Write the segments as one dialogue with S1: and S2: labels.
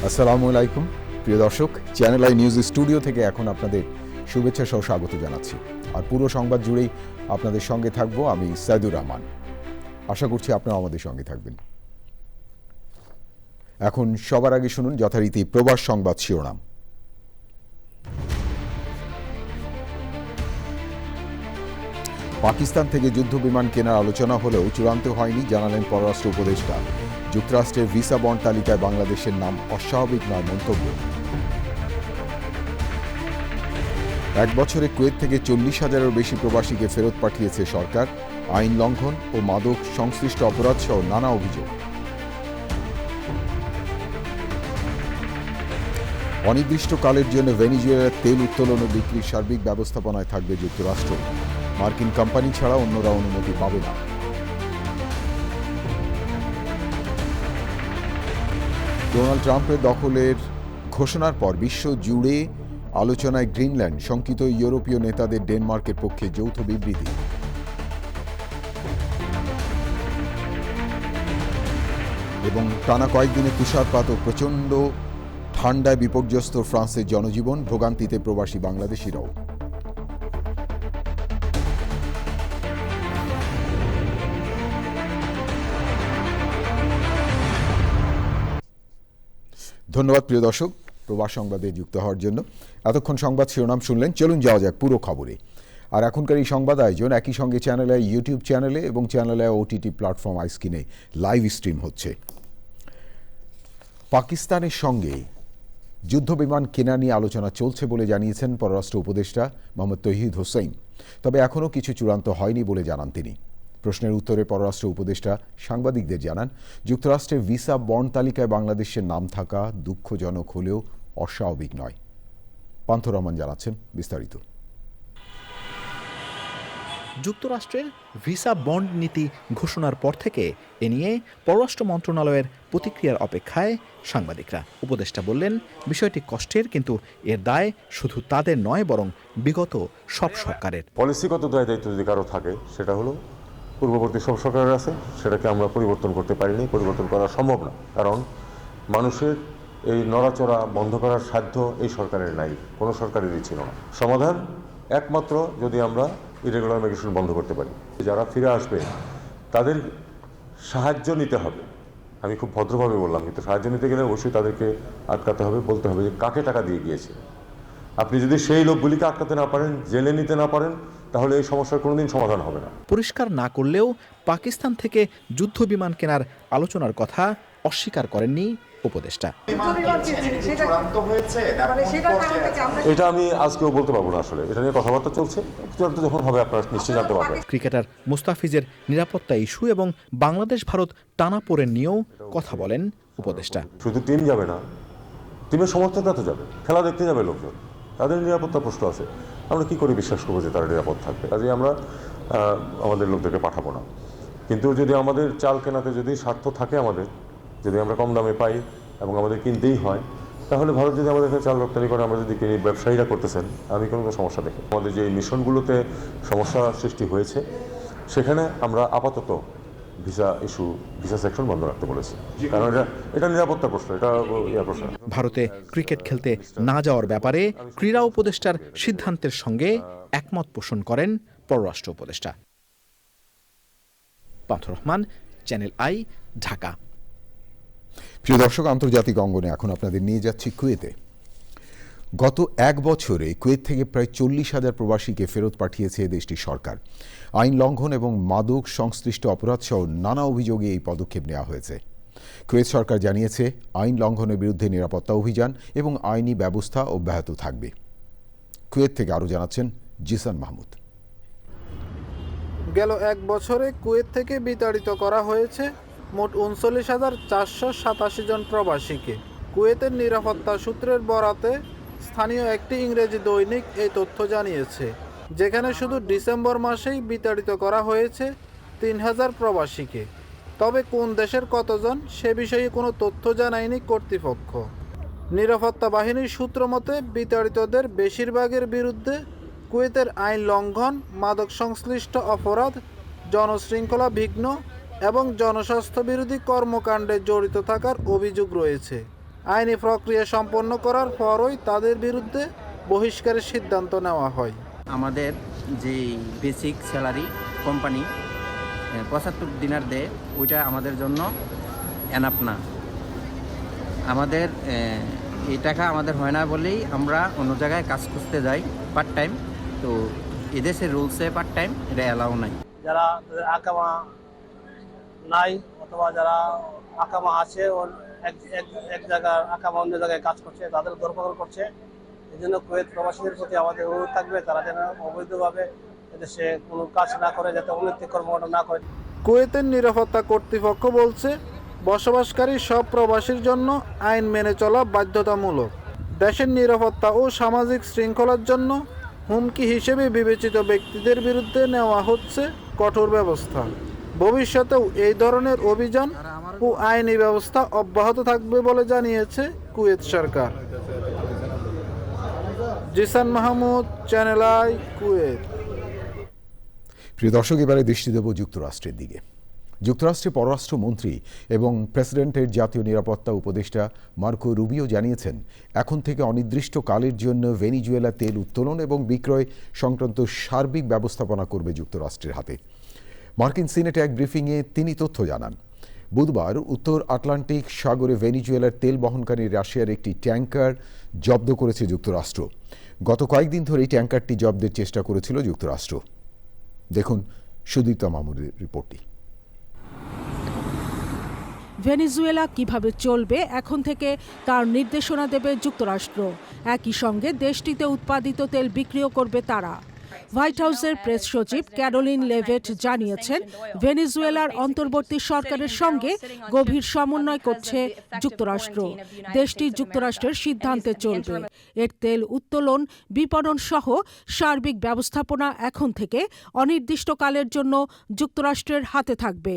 S1: আসসালামু আলাইকুম প্রিয় দর্শক, চ্যানেল আই নিউজ স্টুডিও থেকে এখন আপনাদের শুভেচ্ছা সহ স্বাগত জানাচ্ছি। আর পুরো সংবাদ জুড়েই আপনাদের সঙ্গে থাকবো আমি সাইদুর রহমান। আশা করছি আপনারা আমাদের সঙ্গে থাকবেন। এখন সবার আগে শুনুন যথারীতি প্রবাস সংবাদ শিরোনাম। পাকিস্তান থেকে যুদ্ধ বিমান কেনার আলোচনা হলেও চূড়ান্ত হয়নি, জানালেন পররাষ্ট্র উপদেষ্টা। যুক্তরাষ্ট্রের ভিসা বন্ড তালিকায় বাংলাদেশের নাম অস্বাভাবিক নয় মন্তব্য। এক বছরে কুয়েত থেকে 40,000-এরও বেশি প্রবাসীকে ফেরত পাঠিয়েছে সরকার। আইন লঙ্ঘন ও মাদক সংশ্লিষ্ট অপরাধ সহ নানা অভিযোগ। অনির্দিষ্টকালের জন্য ভেনিজুয়েলার তেল উত্তোলন ও বিক্রির সার্বিক ব্যবস্থাপনায় থাকবে যুক্তরাষ্ট্র। মার্কিন কোম্পানি ছাড়া অন্যরা অনুমতি পাবে না। ডোনাল্ড ট্রাম্পের দখলের ঘোষণার পর বিশ্ব জুড়ে আলোচনায় গ্রিনল্যান্ড, শঙ্কিত ইউরোপীয় নেতাদের ডেনমার্কের পক্ষে যৌথ বিবৃতি। এবং টানা কয়েকদিনে তুষারপাত ও প্রচণ্ড ঠান্ডায় বিপর্যস্ত ফ্রান্সের জনজীবন, ভোগান্তিতে প্রবাসী বাংলাদেশিরাও। ধন্যবাদ প্রিয় দর্শক প্রবাস সংবাদে যুক্ত হওয়ার জন্য। এতক্ষণ সংবাদ শিরোনাম শুনলেন, চলুন যাওয়া যাক পুরো খবরে। আর এখনকার এই সংবাদ আয়োজন একই সঙ্গে চ্যানেলে, ইউটিউব চ্যানেলে এবং চ্যানেলে ওটিটি প্ল্যাটফর্ম আইস্ক্রিনে লাইভ স্ট্রিম হচ্ছে। পাকিস্তানের সঙ্গে যুদ্ধ বিমান কেনা নিয়ে আলোচনা চলছে বলে জানিয়েছেন পররাষ্ট্র উপদেষ্টা মোহাম্মদ তৌহিদ হোসেন। তবে এখনও কিছু চূড়ান্ত হয়নি বলে জানান তিনি। প্রশ্নের উত্তরে পররাষ্ট্র উপদেষ্টা সাংবাদিকদের জানান, যুক্তরাষ্ট্রের ভিসা বন্ড তালিকায় বাংলাদেশের নাম থাকা দুঃখজনক হলেও অস্বাভাবিক নয়। পান্থ রহমান জানাচ্ছেন বিস্তারিত।
S2: যুক্তরাষ্ট্রের ভিসা বন্ড নীতি ঘোষণার পর থেকে এ নিয়ে পররাষ্ট্র মন্ত্রণালয়ের প্রতিক্রিয়ার অপেক্ষায় সাংবাদিকরা। উপদেষ্টা বললেন, বিষয়টি কষ্টের, কিন্তু এর দায় শুধু তাদের নয়, বরং বিগত সব সরকারের।
S3: পলিসিগত দায় দায়িত্ব যদি কারো থাকে, সেটা হলো পূর্ববর্তী সব সরকারের আছে। সেটাকে আমরা পরিবর্তন করতে পারিনি, পরিবর্তন করা সম্ভব না। কারণ মানুষের এই নড়াচড়া বন্ধ করার সাধ্য এই সরকারের নাই, কোনো সরকারেরই ছিল না। সমাধান একমাত্র যদি আমরা ইরেগুলার মাইগ্রেশন বন্ধ করতে পারি। যারা ফিরে আসবে তাদের সাহায্য নিতে হবে। আমি খুব ভদ্রভাবে বললাম, কিন্তু সাহায্য নিতে গেলে অবশ্যই তাদেরকে আটকাতে হবে, বলতে হবে যে কাকে টাকা দিয়ে গিয়েছে। আপনি যদি সেই লোকগুলিকে আটকাতে না পারেন, জেলে নিতে না পারেন, তাহলে এই সমস্যার কোনোদিন সমাধান হবে না।
S2: পরিষ্কার না করলেও পাকিস্তান থেকে যুদ্ধ বিমান কেনার আলোচনার কথা অস্বীকার করেননি উপদেষ্টা।
S3: এটা আমি আজকেও বলতে পারবো না, আসলে এটা নিয়ে কথাবার্তা চলছে, চূড়ান্ত যখন হবে আপনারা নিশ্চয়ই জানতে পারবেন।
S2: ক্রিকেটার মুস্তাফিজের নিরাপত্তা ইস্যু এবং বাংলাদেশ ভারত টানাপোড়েন নিয়েও কথা বলেন উপদেষ্টা।
S3: শুধু টিম যাবে না, টিমের সমর্থকরা তো যাবে, খেলা দেখতে যাবে লোকজন, তাদের নিরাপত্তা প্রশ্ন আছে। আমরা কি করে বিশ্বাস করবো যে তারা নিরাপদ থাকবে? কাজে আমরা আমাদের লোকদেরকে পাঠাবো না। কিন্তু যদি আমাদের চাল কেনাতে যদি স্বার্থ থাকে, আমাদের যদি আমরা কম দামে পাই এবং আমাদের কিনতেই হয়, তাহলে ভারত যদি আমাদের কাছে চাল রপ্তানি করে, আমরা যদি কিনি, ব্যবসায়ীরা করতেছেন, আমি কোনো সমস্যা দেখি। আমাদের যে মিশনগুলোতে সমস্যা সৃষ্টি হয়েছে, সেখানে আমরা আপাতত ভিসা সেকশন বন্ধ রাখতে বলেছি, কারণ এটা নিরাপত্তা প্রশ্ন, এটা প্রশ্ন।
S2: ভারতে ক্রিকেট খেলতে না যাওয়ার ব্যাপারে ক্রীড়া উপদেষ্টার সিদ্ধান্তের সঙ্গে একমত পোষণ করেন পররাষ্ট্র উপদেষ্টা। পান্থ রহমান, চ্যানেল আই, ঢাকা।
S1: প্রিয় দর্শক, আন্তর্জাতিক অঙ্গনে এখন আপনাদের নিয়ে যাচ্ছি কুয়েতে। গত এক বছরে কুয়েত থেকে প্রায় 40,000 প্রবাসীকে ফেরত পাঠিয়েছে দেশটির সরকার। আইন লঙ্ঘন এবং মাদক সংশ্লিষ্ট অপরাধ সহ নানা অভিযোগে এই পদক্ষেপ নেওয়া হয়েছে। কুয়েত সরকার জানিয়েছে, আইন লঙ্ঘনের বিরুদ্ধে নিরাপত্তা অভিযান এবং আইনি ব্যবস্থা অব্যাহত থাকবে। কুয়েত থেকে আরও জানাচ্ছেন জিসান মাহমুদ।
S4: গেল এক বছরে কুয়েত থেকে বিতাড়িত করা হয়েছে মোট 39,487 জন প্রবাসীকে। কুয়েতের নিরাপত্তা সূত্রের বরাতে স্থানীয় একটি ইংরেজি দৈনিক এই তথ্য জানিয়েছে, যেখানে শুধু ডিসেম্বর মাসেই বিতাড়িত করা হয়েছে 3,000 প্রবাসীকে। তবে কোন দেশের কতজন সে বিষয়ে কোনো তথ্য জানায়নি কর্তৃপক্ষ। নিরাপত্তা বাহিনীর সূত্র মতে, বিতাড়িতদের বেশিরভাগের বিরুদ্ধে কুয়েতের আইন লঙ্ঘন, মাদক সংশ্লিষ্ট অপরাধ, জনশৃঙ্খলা বিঘ্ন এবং জনস্বাস্থ্য বিরোধী কর্মকাণ্ডে জড়িত থাকার অভিযোগ রয়েছে। আইনি প্রক্রিয়া সম্পন্ন করার পরই তাদের বিরুদ্ধে বহিষ্কারের সিদ্ধান্ত নেওয়া হয়।
S5: আমাদের যে বেসিক স্যালারি কোম্পানি 75 দিনার দেয়, ওইটা আমাদের জন্য এনাফ না। আমাদের এই টাকা আমাদের হয় না বলেই আমরা অন্য জায়গায় কাজ খুঁজতে যাই পার্ট টাইম। তো এদেশের রুলসে পার্ট টাইম এটা অ্যালাউ নাই।
S6: যারা আকামা নাই অথবা যারা আকামা আছে এক জায়গায় আকামা অন্য জায়গায় কাজ করছে, তাদের ধরপাকড় করছে। এই জন্য কুয়েত প্রবাসীদের প্রতি আমাদের অনুরোধ থাকবে, তারা যেন অবৈধভাবে এদেশে কোনো কাজ না করে, যাতে অনৈতিক কর্মকাণ্ড না করে।
S4: কুয়েতের নিরাপত্তা কর্তৃপক্ষ বলছে, বসবাসকারী সব প্রবাসীর জন্য আইন মেনে চলা বাধ্যতামূলক। দেশের নিরাপত্তা ও সামাজিক শৃঙ্খলার জন্য হুমকি হিসেবে বিবেচিত ব্যক্তিদের বিরুদ্ধে নেওয়া হচ্ছে কঠোর ব্যবস্থা। ভবিষ্যতেও এই ধরনের অভিযান ও আইনি ব্যবস্থা অব্যাহত থাকবে বলে জানিয়েছে কুয়েত সরকার। Zishan Mahmud, channel i, Kuwait.
S1: প্রিয় দর্শক, এবারে দৃষ্টি দেব যুক্তরাষ্ট্রের দিকে। যুক্তরাষ্ট্রের পররাষ্ট্রমন্ত্রী এবং প্রেসিডেন্টের জাতীয় নিরাপত্তা উপদেষ্টা মার্কো রুবিও জানিয়েছেন, এখন থেকে অনির্দিষ্টকালের জন্য ভেনিজুয়েলা তেল উত্তোলন এবং বিক্রয় সংক্রান্ত সার্বিক ব্যবস্থাপনা করবে যুক্তরাষ্ট্রের হাতে। মার্কিন সিনেটে এক ব্রিফিংয়ে তিনি তথ্য জানান। বুধবার উত্তর আটলান্টিক সাগরে ভেনিজুয়েলার তেল বহনকারী রাশিয়ার একটি ট্যাঙ্কার জব্দ করেছে যুক্তরাষ্ট্র। গত কয়েকদিন ধরে এই ট্যাঙ্কারটি জব্দের চেষ্টা করেছিল যুক্তরাষ্ট্র। দেখুন সুদীপ্তা মামুনের রিপোর্টটি।
S7: ভেনেজুয়েলা কিভাবে চলবে এখন থেকে তার নির্দেশনা দেবে যুক্তরাষ্ট্র। একই সঙ্গে দেশটিতে উৎপাদিত তেল বিক্রিও করবে তারা। হোয়াইট হাউসের প্রেস সচিব ক্যারোলিন লেভেট জানিয়েছেন, ভেনেজুয়েলার অন্তর্বর্তী সরকারের সঙ্গে গভীর সমন্বয় করছে যুক্তরাষ্ট্র। দেশটি যুক্তরাষ্ট্রের সিদ্ধান্তে চলবে। এর তেল উত্তোলন, বিপণন সহ সার্বিক ব্যবস্থাপনা এখন থেকে অনির্দিষ্টকালের জন্য যুক্তরাষ্ট্রের হাতে থাকবে।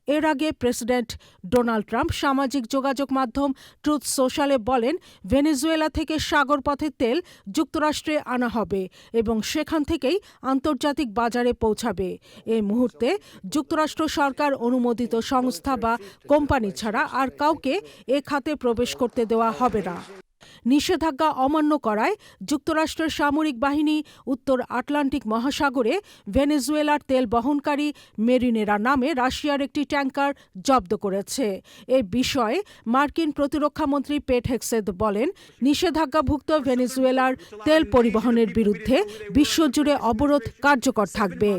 S7: এর আগে প্রেসিডেন্ট ডোনাল্ড ট্রাম্প সামাজিক যোগাযোগ মাধ্যম ট্রুথ সোশ্যালে বলেন, ভেনেজুয়েলা থেকে সাগরপথে তেল যুক্তরাষ্ট্রে আনা হবে এবং সেখান থেকেই আন্তর্জাতিক বাজারে পৌঁছাবে। এই মুহূর্তে যুক্তরাষ্ট্র সরকার অনুমোদিত সংস্থা বা কোম্পানি ছাড়া আর কাউকে এ খাতে প্রবেশ করতে দেওয়া হবে না। নিষেধাজ্ঞা অমান্য করায় যুক্তরাষ্ট্রের সামরিক বাহিনী উত্তর আটলান্টিক মহাসাগরে ভেনেজুয়েলার তেল বহনকারী মেরিনেরা নামে রাশিয়ার একটি ট্যাঙ্কার জব্দ করেছে। এ বিষয়ে মার্কিন প্রতিরক্ষামন্ত্রী পেট হেগসেথ বলেন, নিষেধাজ্ঞাভুক্ত ভেনেজুয়েলার তেল পরিবহনের বিরুদ্ধে বিশ্বজুড়ে অবরোধ কার্যকর থাকবে।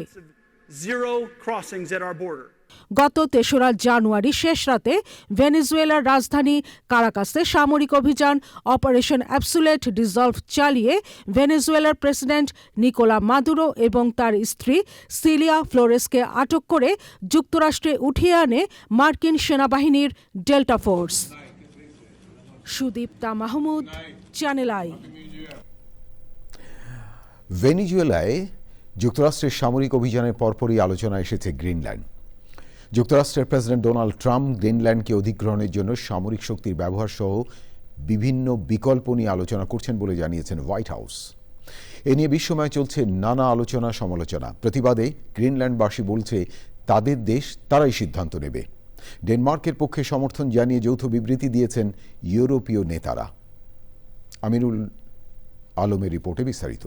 S7: গত ৩রা জানুয়ারি শেষ রাতে ভেনেজুয়েলার রাজধানী কারাকাসে সামরিক অভিযান অপারেশন অ্যাবসুলেট ডিসলভ চালিয়ে ভেনেজুয়েলার প্রেসিডেন্ট নিকোলা মাদুরো এবং তার স্ত্রী সিলিয়া ফ্লোরেসকে আটক করে যুক্তরাষ্ট্রে উঠিয়ে আনে মার্কিন সেনাবাহিনীর Delta Force. Sudipta Mahmud, channel I.
S1: ভেনিজুয়েলায় যুক্তরাষ্ট্রের সামরিক অভিযানের পরপরই আলোচনা এসেছে গ্রিনল্যান্ড। যুক্তরাষ্ট্রের প্রেসিডেন্ট ডোনাল্ড ট্রাম্প গ্রিনল্যান্ডকে অধিগ্রহণের জন্য সামরিক শক্তির ব্যবহার সহ বিভিন্ন বিকল্প নিয়ে আলোচনা করছেন বলে জানিয়েছেন হোয়াইট হাউস। এ নিয়ে বিশ্বময় চলছে নানা আলোচনা সমালোচনা। প্রতিবাদে গ্রিনল্যান্ডবাসী বলছে তাদের দেশ, তারাই সিদ্ধান্ত নেবে। ডেনমার্কের পক্ষে সমর্থন জানিয়ে যৌথ বিবৃতি দিয়েছেন ইউরোপীয় নেতারা। আমিনুল আলমের রিপোর্টে বিস্তারিত।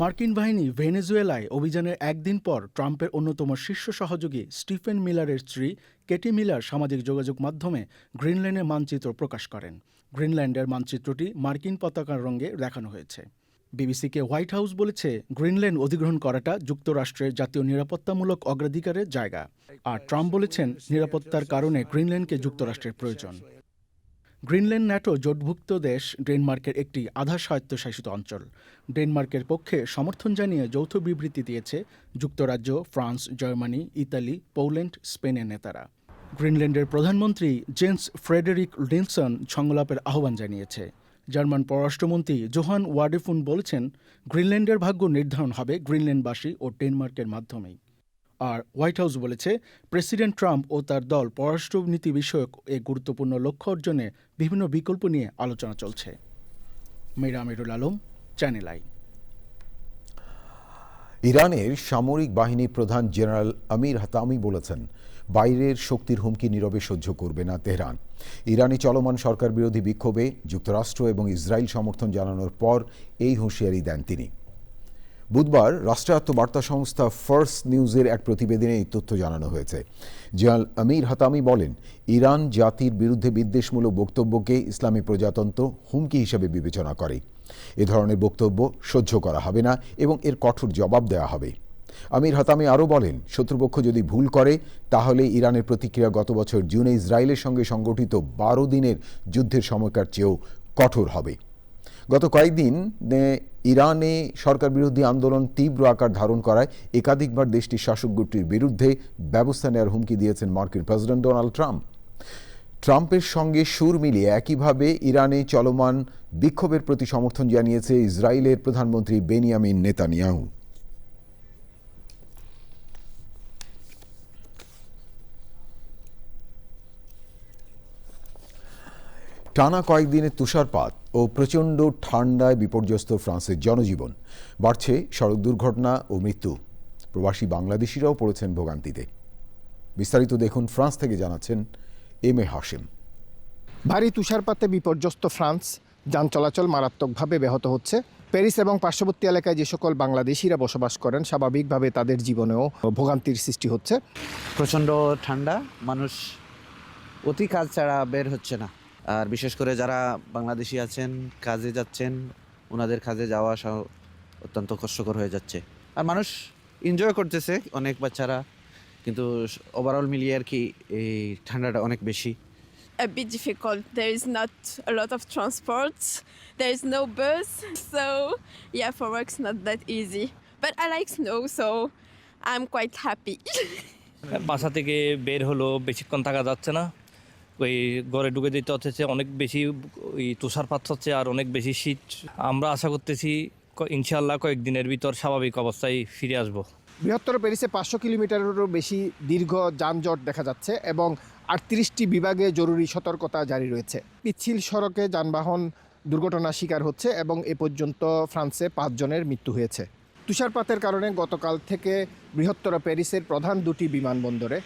S8: মার্কিন বাহিনী ভেনেজুয়েলায় অভিযানের একদিন পর ট্রাম্পের অন্যতম শীর্ষ সহযোগী স্টিফেন মিলারের স্ত্রী কেটি মিলার সামাজিক যোগাযোগ মাধ্যমে গ্রিনল্যান্ডের মানচিত্র প্রকাশ করেন। গ্রিনল্যান্ডের মানচিত্রটি মার্কিন পতাকার রঙে দেখানো হয়েছে। বিবিসিকে হোয়াইট হাউস বলেছে, গ্রিনল্যান্ড অধিগ্রহণ করাটা যুক্তরাষ্ট্রের জাতীয় নিরাপত্তামূলক অগ্রাধিকারের জায়গা। আর ট্রাম্প বলেছেন, নিরাপত্তার কারণে গ্রিনল্যান্ডকে যুক্তরাষ্ট্রের প্রয়োজন। গ্রিনল্যান্ড ন্যাটো জোটভুক্ত দেশ ডেনমার্কের একটি আধা স্বায়ত্তশাসিত অঞ্চল। ডেনমার্কের পক্ষে সমর্থন জানিয়ে যৌথ বিবৃতি দিয়েছে যুক্তরাজ্য, ফ্রান্স, জার্মানি, ইতালি, পোল্যান্ড, স্পেনের নেতারা। গ্রিনল্যান্ডের প্রধানমন্ত্রী জেন্স ফ্রেডেরিক নিলসন সংলাপের আহ্বান জানিয়েছে। জার্মান পররাষ্ট্রমন্ত্রী জোহান ওয়াডেফুন বলেছেন, গ্রিনল্যান্ডের ভাগ্য নির্ধারণ হবে গ্রিনল্যান্ডবাসী ও ডেনমার্কের মাধ্যমেই। আর হোয়াইট হাউস বলেছে, প্রেসিডেন্ট ট্রাম্প ও তার দল পররাষ্ট্রনীতি বিষয়ক এই গুরুত্বপূর্ণ লক্ষ্য অর্জনে বিভিন্ন বিকল্প নিয়ে আলোচনা চলছে। মেরা আমিরুল আলম, চ্যানেল আই।
S1: ইরানের সামরিক বাহিনী প্রধান জেনারেল আমির হাতামি বলেছেন, বাইরের শক্তির হুমকি নীরবে সহ্য করবে না তেহরান। ইরানে চলমান সরকার বিরোধী বিক্ষোভে যুক্তরাষ্ট্র এবং ইসরায়েল সমর্থন জানানোর পর এই হুঁশিয়ারি দেন তিনি। বুধবার রাষ্ট্রায়ত্ত বার্তা সংস্থা ফার্স্ট নিউজের এক প্রতিবেদনে এই তথ্য জানানো হয়েছে। জেনারেল আমির হাতামি বলেন, ইরান জাতির বিরুদ্ধে বিদ্বেষমূলক বক্তব্যকে ইসলামী প্রজাতন্ত্র হুমকি হিসেবে বিবেচনা করে। এ ধরনের বক্তব্য সহ্য করা হবে না এবং এর কঠোর জবাব দেওয়া হবে। আমির হাতামি আরও বলেন, শত্রুপক্ষ যদি ভুল করে তাহলে ইরানের প্রতিক্রিয়া গত বছর জুনে ইসরায়েলের সঙ্গে সংগঠিত 12 দিনের যুদ্ধের সময়কার চেয়েও কঠোর হবে। গত কয়েকদিন ইরানে সরকার বিরোধী আন্দোলন তীব্র আকার ধারণ করায় একাধিকবার দেশটির শাসক গোষ্ঠীর বিরুদ্ধে ব্যবস্থা নেওয়ার হুমকি দিয়েছেন মার্কিন প্রেসিডেন্ট ডোনাল্ড ট্রাম্প। ট্রাম্পের সঙ্গে সুর মিলিয়ে একইভাবে ইরানে চলমান বিক্ষোভের প্রতি সমর্থন জানিয়েছে ইসরায়েলের প্রধানমন্ত্রী বেনিয়ামিন নেতানিয়াহু। টানা কয়েকদিনের তুষারপাত ও প্রচণ্ড ঠান্ডায় বিপর্যস্ত ফ্রান্সের জনজীবন। বাড়ছে সড়ক দুর্ঘটনা ও মৃত্যু। প্রবাসী বাংলাদেশিরাও পড়েছেন ভোগান্তিতে। বিস্তারিত দেখুন, ফ্রান্স থেকে জানাচ্ছেন এম এ হাশেম।
S9: ভারী তুষারপাতে বিপর্যস্ত ফ্রান্স, যান চলাচল মারাত্মকভাবে ব্যাহত হচ্ছে। প্যারিস এবং পার্শ্ববর্তী এলাকায় যে সকল বাংলাদেশিরা বসবাস করেন, স্বাভাবিকভাবে তাদের জীবনেও ভোগান্তির সৃষ্টি হচ্ছে।
S10: প্রচণ্ড ঠান্ডা, মানুষ অতি কাজ ছাড়া বের হচ্ছে না। আর বিশেষ করে যারা বাংলাদেশি আছেন, কাজে যাচ্ছেন, ওনাদের কাজে যাওয়া আসা অত্যন্ত কষ্টকর হয়ে যাচ্ছে। আর মানুষ এনজয় করতেছে, অনেক বাচ্চারা, কিন্তু ওভারঅল মিলিয়ে আর কি এই ঠান্ডাটা অনেক বেশি।
S11: A bit difficult. There is not a lot of transport. There is no bus. So yeah, for work it's not that easy. But I like snow, so I'm quite happy.
S12: বাসা থেকে বের হলো, বেশিক্ষণ থাকা যাচ্ছে না। ওই ঘরে ঢুকে যেতে হচ্ছে, অনেক বেশি ওই তুষারপাত হচ্ছে আর অনেক বেশি শীত। আমরা আশা করতেছি ইনশাআল্লাহ কয়েকদিনের ভিতর স্বাভাবিক অবস্থায় ফিরে আসব।
S9: বৃহত্তর প্যারিসে 500 কিলোমিটারেরও বেশি দীর্ঘ যানজট দেখা যাচ্ছে এবং 38টি বিভাগে জরুরি সতর্কতা জারি রয়েছে। পিচ্ছিল সড়কে যানবাহন দুর্ঘটনার শিকার হচ্ছে এবং এ পর্যন্ত ফ্রান্সে 5 জনের মৃত্যু হয়েছে। তুষারপাতের কারণে গতকাল থেকে বৃহত্তর প্যারিসের প্রধান 2টি বিমানবন্দরে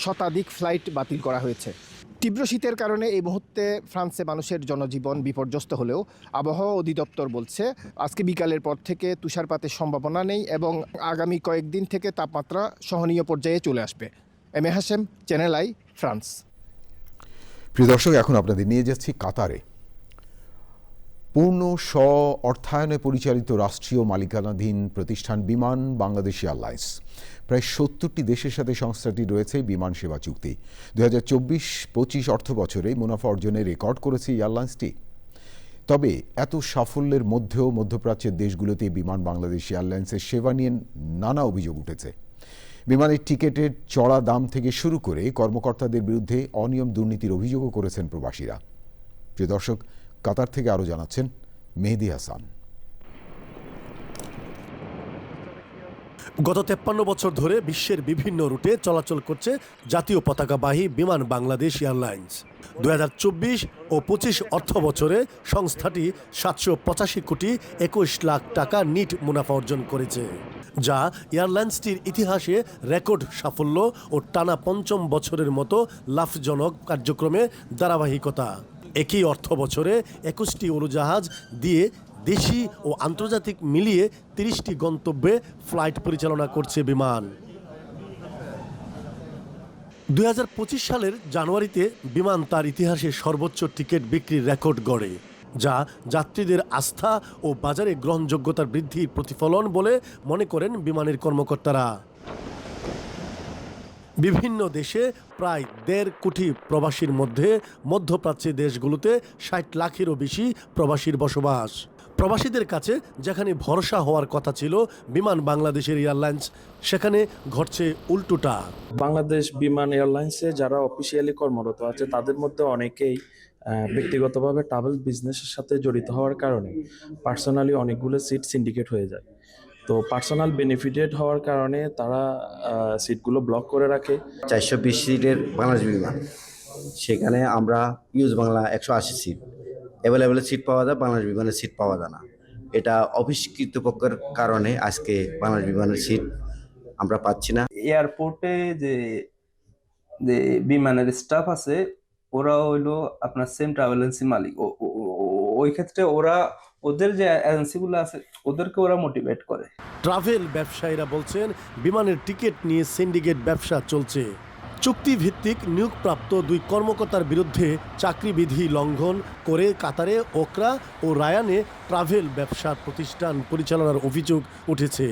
S9: শতাধিক ফ্লাইট বাতিল করা হয়েছে। তীব্র শীতের কারণে এই মুহূর্তে ফ্রান্সে মানুষের জনজীবন বিপর্যস্ত হলেও আবহাওয়া অধিদপ্তর বলছে আজকে বিকালের পর থেকে তুষারপাতের সম্ভাবনা নেই এবং আগামী কয়েকদিন থেকে তাপমাত্রা সহনীয় পর্যায়ে চলে আসবে। এম এ হাশেম, চ্যানেল আই, ফ্রান্স।
S1: প্রিয় দর্শক, এখন আপনাদের নিয়ে যাচ্ছি কাতারে। পূর্ণ স্ব-অর্থায়নে পরিচালিত রাষ্ট্রীয় মালিকানাধীন প্রতিষ্ঠান বিমান বাংলাদেশ এয়ারলাইন্স। প্রায় 70টি দেশের সাথে সংস্থাটি রয়েছে বিমান সেবা চুক্তি। 2024-25 অর্থ বছরে মুনাফা অর্জনে রেকর্ড করেছে এয়ারলাইন্সটি। তবে এত সাফল্যের মধ্যেও মধ্যপ্রাচ্যের দেশগুলোতে বিমান বাংলাদেশ এয়ারলাইন্সের সেবা নিয়ে নানা অভিযোগ উঠেছে। বিমানের টিকিটের চড়া দাম থেকে শুরু করে কর্মকর্তাদের বিরুদ্ধে অনিয়ম দুর্নীতির অভিযোগও করেছেন প্রবাসীরা। প্রিয় দর্শক, কাতার থেকে আরও জানাচ্ছেন মেহেদি হাসান।
S13: গত 53 বছর ধরে বিশ্বের বিভিন্ন রুটে চলাচল করছে জাতীয় পতাকাবাহী বিমান বাংলাদেশ এয়ারলাইন্স। 2024 ও 25 অর্থ বছরে সংস্থাটি 785 কোটি 21 লাখ টাকা নিট মুনাফা অর্জন করেছে, যা এয়ারলাইন্সটির ইতিহাসে রেকর্ড সাফল্য ও টানা 5ম বছরের মতো লাভজনক কার্যক্রমে ধারাবাহিকতা। একই অর্থ বছরে 21টি উড়োজাহাজ দিয়ে দেশি ও আন্তর্জাতিক মিলিয়ে 30টি গন্তব্যে ফ্লাইট পরিচালনা করছে বিমান। 2025 সালের জানুয়ারিতে বিমান তার ইতিহাসে সর্বোচ্চ টিকিট বিক্রির রেকর্ড গড়ে, যা যাত্রীদের আস্থা ও বাজারে গ্রহণযোগ্যতার বৃদ্ধির প্রতিফলন বলে মনে করেন বিমানের কর্মকর্তারা। বিভিন্ন দেশে প্রায় 1.5 কোটি প্রবাসীর মধ্যে মধ্যপ্রাচ্যের দেশগুলোতে 60 লাখেরও বেশি প্রবাসীর বসবাস। প্রবাসীদের কাছে যেখানে ভরসা হওয়ার কথা ছিল বিমান বাংলাদেশের এয়ারলাইন্স, সেখানে ঘটছে উল্টোটা।
S14: বাংলাদেশ বিমান এয়ারলাইন্সে যারা অফিসিয়ালি কর্মরত আছে তাদের মধ্যে অনেকেই ব্যক্তিগতভাবে ট্রাভেল বিজনেসের সাথে জড়িত হওয়ার কারণে পার্সোনালি অনেকগুলো সিট সিন্ডিকেট হয়ে যায়। তো পার্সোনাল বেনিফিটেড হওয়ার কারণে তারা সিটগুলো ব্লক করে রাখে।
S15: 420 সিটের বাংলাদেশ বিমান, সেখানে আমরা use Bangla 180 seat available seat পাওয়া যায়, বাংলাদেশ বিমানের সিট পাওয়া যায় না। এটা অফিস কর্তৃপক্ষের কারণে আজকে বাংলাদেশ বিমানের সিট আমরা পাচ্ছি না।
S16: এয়ারপোর্টে যে বিমানের স্টাফ আছে ওরা হইলো আপনার সেম ট্রাভেল এজেন্সি মালিক। ওই ক্ষেত্রে ওরা ওদের যে এজেন্সিগুলো আছে ওদেরকে ওরা মোটিভেট করে।
S13: ট্রাভেল ব্যবসায়ীরা বলছেন বিমানের টিকিট নিয়ে সিন্ডিকেট ব্যবসা চলছে। চুক্তিভিত্তিক নিয়োগপ্রাপ্ত 2 কর্মকর্তার বিরুদ্ধে চাকরিবিধি লঙ্ঘন করে কাতারে ওকরা ও রায়ানে ট্রাভেল ব্যবসার প্রতিষ্ঠান পরিচালনার অভিযোগ উঠেছে।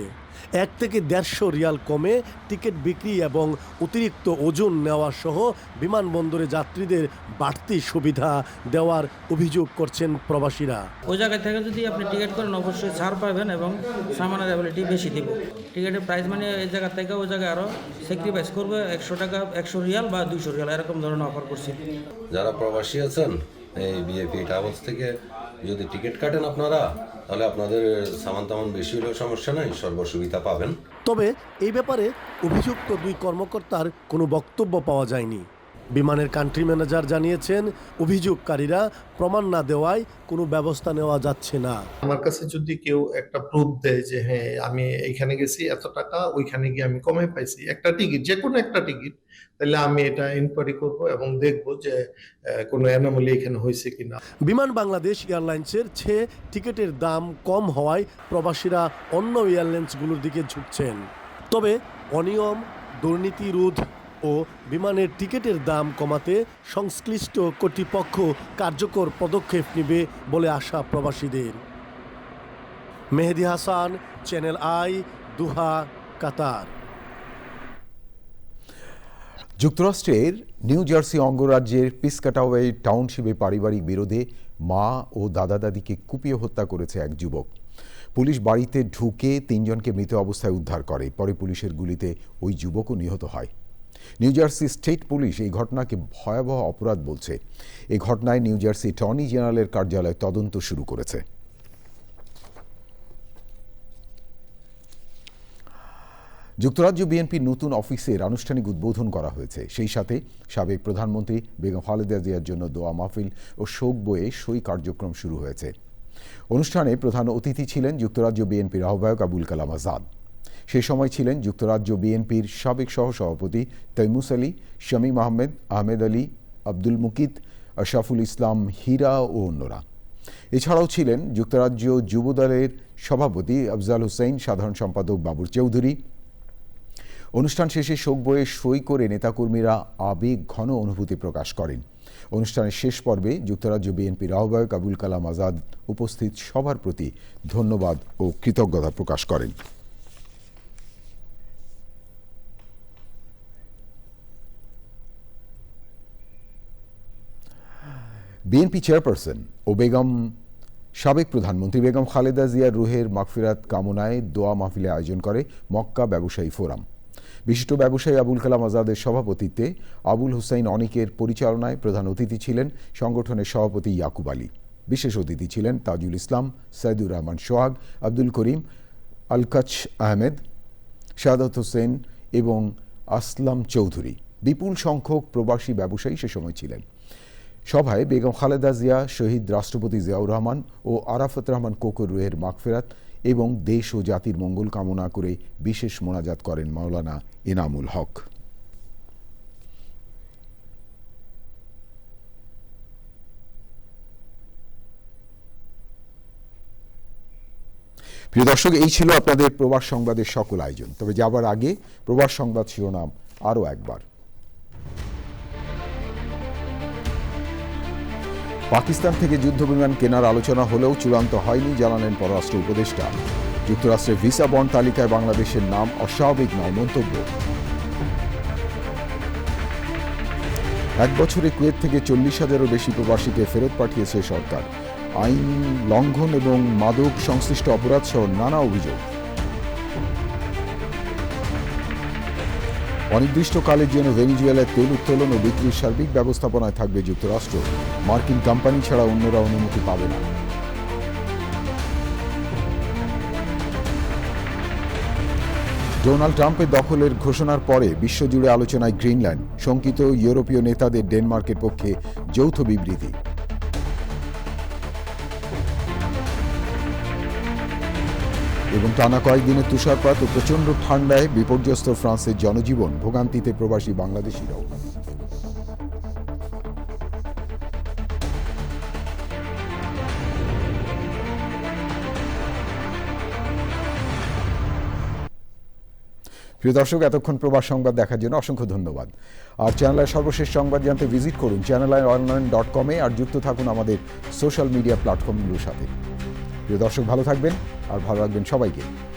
S13: 1 থেকে 150 রিয়াল কমে টিকিট বিক্রি এবং অতিরিক্ত ওজন নেওয়া সহ বিমানবন্দরে যাত্রীদের বাড়তি সুবিধা দেওয়ার অভিযোগ করছেন প্রবাসীরা।
S17: ওই জায়গা থেকে যদি আপনি টিকিট করেন অবশ্যই ছাড় পাবেন এবং সামানের অ্যাবিলিটি বেশি দিব। টিকিটের প্রাইস মানে এই জায়গা থেকে ওই জায়গায় আরও স্যাক্রিফাইস করবে 100 টাকা 100 রিয়াল বা 200 রিয়াল এরকম ধরনের অফার করছি।
S18: যারা প্রবাসী আছেন এই বিএপি ট্রাভেলস থেকে যদি টিকিট কাটেন আপনারা, তাহলে আপনাদের সামান তামান বেশি হলেও সমস্যা নাই, সর্বসুবিধা পাবেন।
S13: তবে এই ব্যাপারে অভিযুক্ত 2 কর্মকর্তার কোনো বক্তব্য পাওয়া যায়নি। বিমানের কান্ট্রি ম্যানেজার জানিয়েছেন অভিযোগকারীরা প্রমাণ না দেওয়ায় কোনো ব্যবস্থা নেওয়া যাচ্ছে না।
S19: আমার কাছে যদি কেউ একটা প্রুফ দেয় যে হ্যাঁ আমি এইখানে গেছি এত টাকা, ওইখানে গিয়ে আমি কমে পাইছি একটা টিকিট, যে কোনো একটা টিকিট, তাহলে আমি এটা ইনকোয়ারি করব এবং দেখব যে কোনো অ্যানোমালি এখানে হয়েছে কিনা।
S13: বিমান বাংলাদেশ এয়ারলাইন্সের চেয়ে টিকিটের দাম কম হওয়ায় প্রবাসীরা অন্য এয়ারলাইন্সগুলোর দিকে ঝুঁকছেন। তবে অনিয়ম, দুর্নীতি রোধ ও বিমানের টিকিটের দাম কমাতে সংশ্লিষ্ট কর্তৃপক্ষ কার্যকর পদক্ষেপ নেবে বলে আশা প্রবাসীদের। মেহেদি হাসান, চ্যানেল আই, দোহা, কাতার।
S1: যুক্তরাষ্ট্রের নিউ জার্সি অঙ্গরাজ্যের পিসকাটাওয়ে টাউনশিপে পারিবারিক বিরোধে মা ও দাদা দাদিকে কুপিয়ে হত্যা করেছে এক যুবক। পুলিশ বাড়িতে ঢুকে 3 জনকে মৃত অবস্থায় উদ্ধার করে। পরে পুলিশের গুলিতে ওই যুবকও নিহত হয়। নিউ জার্সি স্টেট পুলিশ এই ঘটনাকে ভয়াবহ অপরাধ বলছে। এই ঘটনায় নিউ জার্সি অ্যাটর্নি জেনারেলের কার্যালয় তদন্ত শুরু করেছে। যুক্তরাজ্য বিএনপির নতুন অফিসের আনুষ্ঠানিক উদ্বোধন করা হয়েছে। সেই সাথে সাবেক প্রধানমন্ত্রী বেগম খালেদা জিয়ার জন্য দোয়া মাহফিল ও শোক বইয়ে সই কার্যক্রম শুরু হয়েছে। অনুষ্ঠানে প্রধান অতিথি ছিলেন যুক্তরাজ্য বিএনপির আহ্বায়ক আবুল কালাম আজাদ। সেই সময় ছিলেন যুক্তরাজ্য বিএনপির সাবেক সহসভাপতি তৈমুস আলী, শামীম আহমেদ, আহমেদ আলী, আব্দুল মুকিত, আশরাফুল ইসলাম হীরা ও অন্যরা। এছাড়াও ছিলেন যুক্তরাজ্য যুবদলের সভাপতি আফজাল হোসেন, সাধারণ সম্পাদক বাবুর চৌধুরী। অনুষ্ঠান শেষে শোক বইয়ে সই করে নেতাকর্মীরা আবেগ ঘন অনুভূতি প্রকাশ করেন। অনুষ্ঠানের শেষ পর্বে যুক্তরাজ্য বিএনপির আহ্বায়ক আবুল কালাম আজাদ উপস্থিত সবার প্রতি ধন্যবাদ ও কৃতজ্ঞতা প্রকাশ করেন। বিএনপি চেয়ারপারসন ও সাবেক প্রধানমন্ত্রী বেগম খালেদা জিয়ার রুহের মাগফিরাত কামনায় দোয়া মাহফিলে আয়োজন করে মক্কা ব্যবসায়ী ফোরাম। বিশিষ্ট ব্যবসায়ী আবুল কালাম আজাদের সভাপতিত্বে আবুল হুসাইন অনিকের পরিচালনায় প্রধান অতিথি ছিলেন সংগঠনের সভাপতি ইয়াকুব আলী। বিশেষ অতিথি ছিলেন তাজুল ইসলাম, সাইদুর রহমান সোহাগ, আব্দুল করিম, আলকাচ আহমেদ, শাহাদাত হোসেন এবং আসলাম চৌধুরী। বিপুল সংখ্যক প্রবাসী ব্যবসায়ী সে সময় ছিলেন। সভায় বেগম খালেদা জিয়া, শহীদ রাষ্ট্রপতি জিয়াউর রহমান ও আরাফাত রহমান কোকর রুহের মাগফিরাত এবং দেশ ও জাতির মঙ্গল কামনা করে বিশেষ মোনাজাত করেন মাওলানা ইনামুল হক। প্রিয় দর্শক, এই ছিল আপনাদের প্রবাস সংবাদের সকল আয়োজন। তবে যাবার আগে প্রবাস সংবাদ শিরোনাম আরও একবার। পাকিস্তান থেকে যুদ্ধবিমান কেনার আলোচনা হলেও চূড়ান্ত হয়নি জানালেন পররাষ্ট্র উপদেষ্টা। যুক্তরাষ্ট্রের ভিসা বন্ড তালিকায় বাংলাদেশের নাম অস্বাভাবিক নয় মন্তব্য। 1 বছরে কুয়েত থেকে 40,000-এরও বেশি প্রবাসীকে ফেরত পাঠিয়েছে সরকার। আইন লঙ্ঘন এবং মাদক সংশ্লিষ্ট অপরাধ সহ নানা অভিযোগ। অনির্দিষ্টকালের জন্য ভেনিজুয়েলার তেল উত্তোলন ও বিক্রির সার্বিক ব্যবস্থাপনায় থাকবে যুক্তরাষ্ট্র। মার্কিন কোম্পানি ছাড়া অন্যরা অনুমতি পাবে না। ডোনাল্ড ট্রাম্পের দখলের ঘোষণার পরে বিশ্বজুড়ে আলোচনায় গ্রিনল্যান্ড। শঙ্কিত ইউরোপীয় নেতাদের ডেনমার্কের পক্ষে যৌথ বিবৃতি। এবং টানা কয়েকদিনের তুষারপাত ও প্রচণ্ড ঠান্ডায় বিপর্যস্ত ফ্রান্সের জনজীবন, ভোগান্তিতে প্রবাসী বাংলাদেশিরাও। প্রিয় দর্শক, এতক্ষণ প্রবাস সংবাদ দেখার জন্য অসংখ্য ধন্যবাদ। আর চ্যানেলের সর্বশেষ সংবাদ জানতে ভিজিট করুন channelionline.com-এ আর যুক্ত থাকুন আমাদের সোশ্যাল মিডিয়া প্ল্যাটফর্মগুলোর সাথে। প্রিয় দর্শক, ভালো থাকবেন আর ভালো রাখবেন সবাইকে।